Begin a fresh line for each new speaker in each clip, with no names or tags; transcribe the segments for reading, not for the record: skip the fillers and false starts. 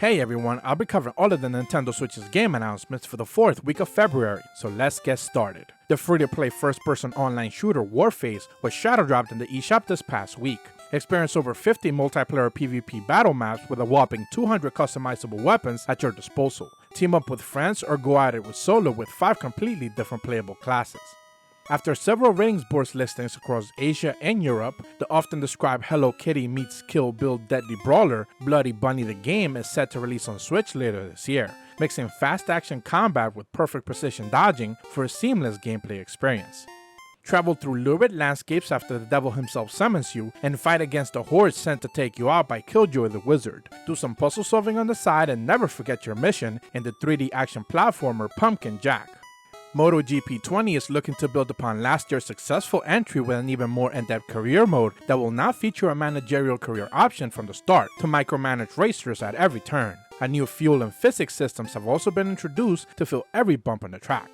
Hey everyone, I'll be covering all of the Nintendo Switch's game announcements for the 4th week of February, so let's get started. The free-to-play first-person online shooter Warface was shadow-dropped in the eShop this past week. Experience over 50 multiplayer PvP battle maps with a whopping 200 customizable weapons at your disposal. Team up with friends or go at it with solo with 5 completely different playable classes. After several ratings boards listings across Asia and Europe, the often described Hello Kitty meets Kill Bill deadly brawler, Bloody Bunny the game is set to release on Switch later this year, mixing fast action combat with perfect precision dodging for a seamless gameplay experience. Travel through lurid landscapes after the devil himself summons you, and fight against a horde sent to take you out by Killjoy the Wizard. Do some puzzle solving on the side and never forget your mission in the 3D action platformer Pumpkin Jack. MotoGP 20 is looking to build upon last year's successful entry with an even more in-depth career mode that will now feature a managerial career option from the start to micromanage racers at every turn. A new fuel and physics systems have also been introduced to fill every bump on the track.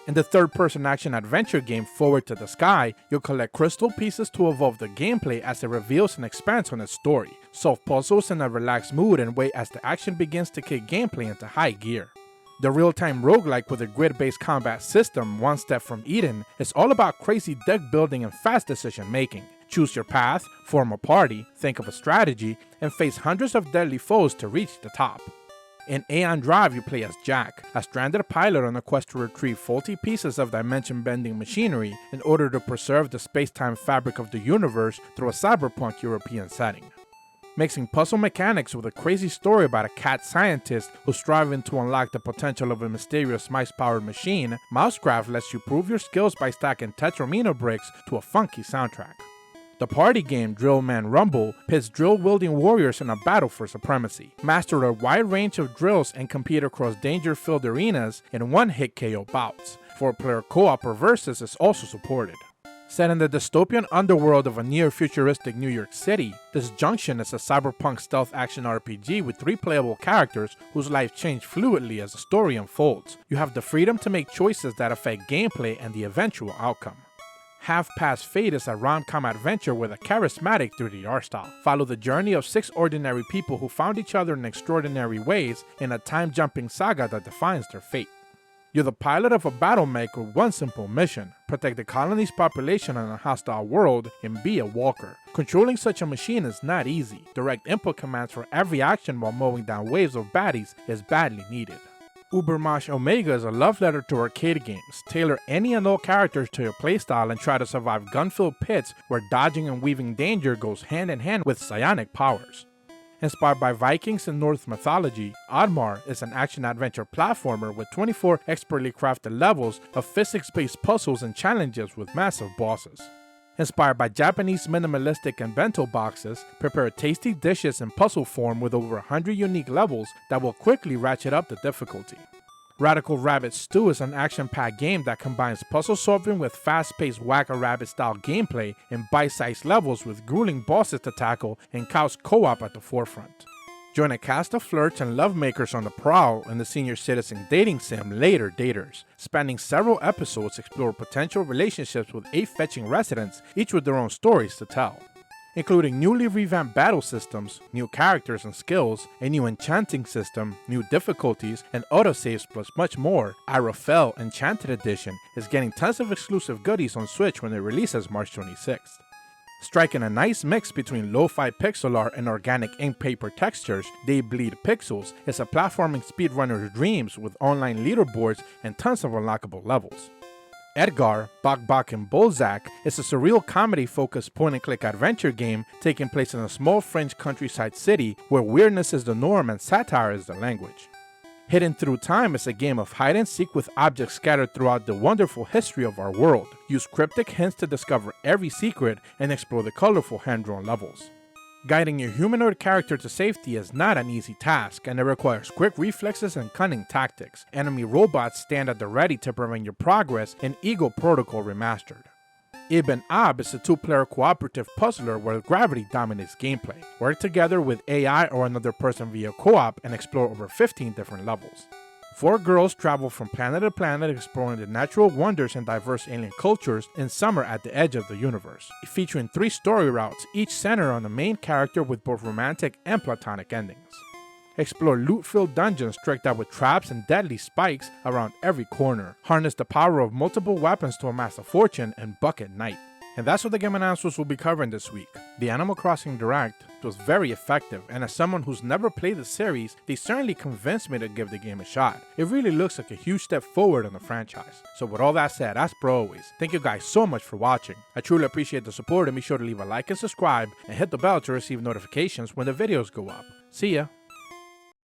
In the third-person action-adventure game Forward to the Sky, you'll collect crystal pieces to evolve the gameplay as it reveals and expands on its story, solve puzzles in a relaxed mood and wait as the action begins to kick gameplay into high gear. The real-time roguelike with a grid-based combat system, One Step from Eden, is all about crazy deck building and fast decision making. Choose your path, form a party, think of a strategy, and face hundreds of deadly foes to reach the top. In Aeon Drive, you play as Jack, a stranded pilot on a quest to retrieve faulty pieces of dimension-bending machinery in order to preserve the space-time fabric of the universe through a cyberpunk European setting. Mixing puzzle mechanics with a crazy story about a cat scientist who's striving to unlock the potential of a mysterious mice-powered machine, Mousecraft lets you prove your skills by stacking Tetramino bricks to a funky soundtrack. The party game Drill Man Rumble pits drill-wielding warriors in a battle for supremacy. Master a wide range of drills and compete across danger-filled arenas in one-hit KO bouts. 4-player co-op or versus is also supported. Set in the dystopian underworld of a near-futuristic New York City, Disjunction is a cyberpunk stealth action RPG with 3 playable characters whose lives change fluidly as the story unfolds. You have the freedom to make choices that affect gameplay and the eventual outcome. Half Past Fate is a rom-com adventure with a charismatic 3D art style. Follow the journey of 6 ordinary people who found each other in extraordinary ways in a time-jumping saga that defines their fate. You're the pilot of a battle mech with one simple mission: protect the colony's population in a hostile world and be a walker. Controlling such a machine is not easy. Direct input commands for every action while mowing down waves of baddies is badly needed. Ubermosh Omega is a love letter to arcade games. Tailor any and all characters to your playstyle and try to survive gun-filled pits where dodging and weaving danger goes hand in hand with psionic powers. Inspired by Vikings and Norse mythology, Oddmar is an action-adventure platformer with 24 expertly crafted levels of physics-based puzzles and challenges with massive bosses. Inspired by Japanese minimalistic and bento boxes, prepare tasty dishes in puzzle form with over 100 unique levels that will quickly ratchet up the difficulty. Radical Rabbit Stew is an action-packed game that combines puzzle solving with fast-paced Whack-A-Rabbit style gameplay in bite-sized levels with grueling bosses to tackle and couch co-op at the forefront. Join a cast of flirts and lovemakers on the prowl in the senior citizen dating sim Later Daters. Spanning several episodes, explore potential relationships with 8 fetching residents, each with their own stories to tell. Including newly revamped battle systems, new characters and skills, a new enchanting system, new difficulties, and autosaves plus much more, Arafel Enchanted Edition is getting tons of exclusive goodies on Switch when it releases March 26th. Striking a nice mix between lo-fi pixel art and organic ink paper textures, They Bleed Pixels is a platforming speedrunner's dreams with online leaderboards and tons of unlockable levels. Edgar, Bokbok, and Bulzac is a surreal comedy-focused point-and-click adventure game taking place in a small French countryside city where weirdness is the norm and satire is the language. Hidden Through Time is a game of hide-and-seek with objects scattered throughout the wonderful history of our world. Use cryptic hints to discover every secret and explore the colorful hand-drawn levels. Guiding your humanoid character to safety is not an easy task, and it requires quick reflexes and cunning tactics. Enemy robots stand at the ready to prevent your progress in Eagle Protocol Remastered. Ibn Ab is a 2-player cooperative puzzler where gravity dominates gameplay. Work together with AI or another person via co-op and explore over 15 different levels. 4 girls travel from planet to planet exploring the natural wonders and diverse alien cultures in summer at the edge of the universe, featuring 3 story routes, each centered on the main character with both romantic and platonic endings. Explore loot-filled dungeons tricked out with traps and deadly spikes around every corner. Harness the power of multiple weapons to amass a fortune and buck at night. And that's what the game announcements will be covering this week. The Animal Crossing Direct was very effective, and as someone who's never played the series, they certainly convinced me to give the game a shot. It really looks like a huge step forward in the franchise. So with all that said, as per always, thank you guys so much for watching. I truly appreciate the support, and be sure to leave a like and subscribe, and hit the bell to receive notifications when the videos go up. See ya!